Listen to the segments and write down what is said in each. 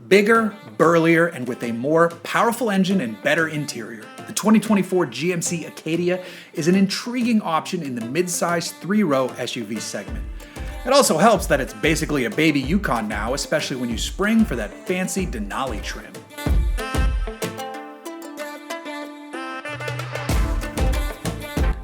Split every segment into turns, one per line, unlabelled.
Bigger, burlier, and with a more powerful engine and better interior, the 2024 GMC Acadia is an intriguing option in the midsize 3-row SUV segment. It also helps that it's basically a baby Yukon now, especially when you spring for that fancy Denali trim.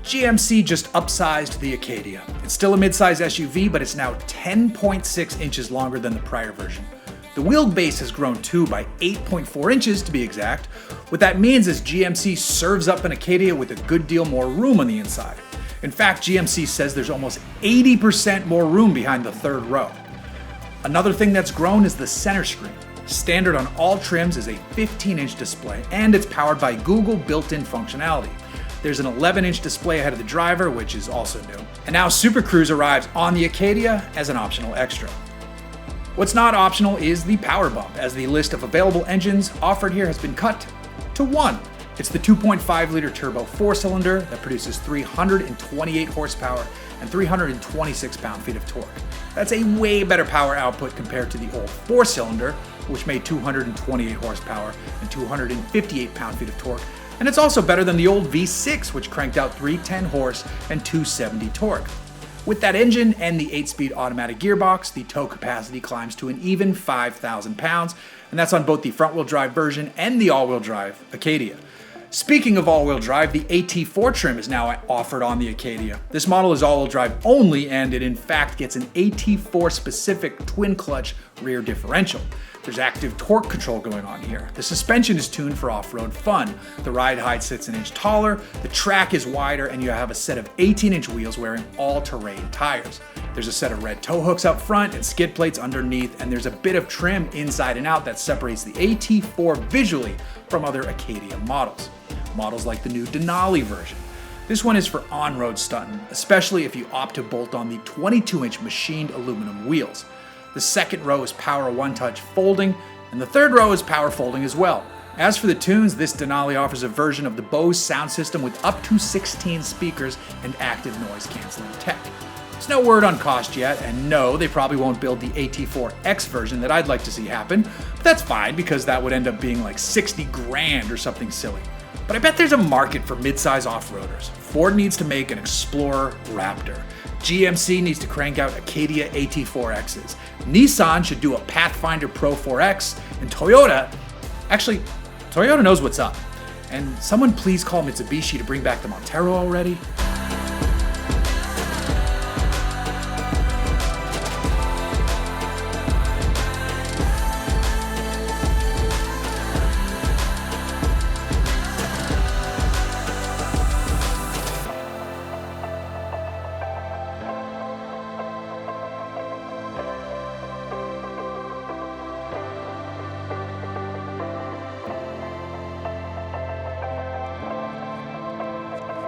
GMC just upsized the Acadia. It's still a midsize SUV, but it's now 10.6 inches longer than the prior version. The wheelbase has grown too by 8.4 inches to be exact. What that means is GMC serves up an Acadia with a good deal more room on the inside. In fact, GMC says there's almost 80% more room behind the third row. Another thing that's grown is the center screen. Standard on all trims is a 15-inch display, and it's powered by Google built-in functionality. There's an 11-inch display ahead of the driver, which is also new. And now Super Cruise arrives on the Acadia as an optional extra. What's not optional is the power bump, as the list of available engines offered here has been cut to one. It's the 2.5-liter turbo 4-cylinder that produces 328 horsepower and 326 pound-feet of torque. That's a way better power output compared to the old 4-cylinder, which made 228 horsepower and 258 pound-feet of torque. And it's also better than the old V6, which cranked out 310 horse and 270 torque. With that engine and the 8-speed automatic gearbox, the tow capacity climbs to an even 5,000 pounds, and that's on both the front-wheel drive version and the all-wheel drive Acadia. Speaking of all-wheel drive, the AT4 trim is now offered on the Acadia. This model is all-wheel drive only, and it in fact gets an AT4-specific twin-clutch rear differential. There's active torque control going on here. The suspension is tuned for off-road fun. The ride height sits an inch taller, the track is wider, and you have a set of 18-inch wheels wearing all-terrain tires. There's a set of red tow hooks up front and skid plates underneath, and there's a bit of trim inside and out that separates the AT4 visually from other Acadia models. Models like the new Denali version. This one is for on-road stunting, especially if you opt to bolt on the 22-inch machined aluminum wheels. The second row is power one-touch folding, and the third row is power folding as well. As for the tunes, this Denali offers a version of the Bose sound system with up to 16 speakers and active noise-canceling tech. There's no word on cost yet, and no, they probably won't build the AT4X version that I'd like to see happen, but that's fine because that would end up being like 60 grand or something silly. But I bet there's a market for midsize off-roaders. Ford needs to make an Explorer Raptor. GMC needs to crank out Acadia AT4Xs. Nissan should do a Pathfinder Pro 4X, and Toyota knows what's up. And someone please call Mitsubishi to bring back the Montero already.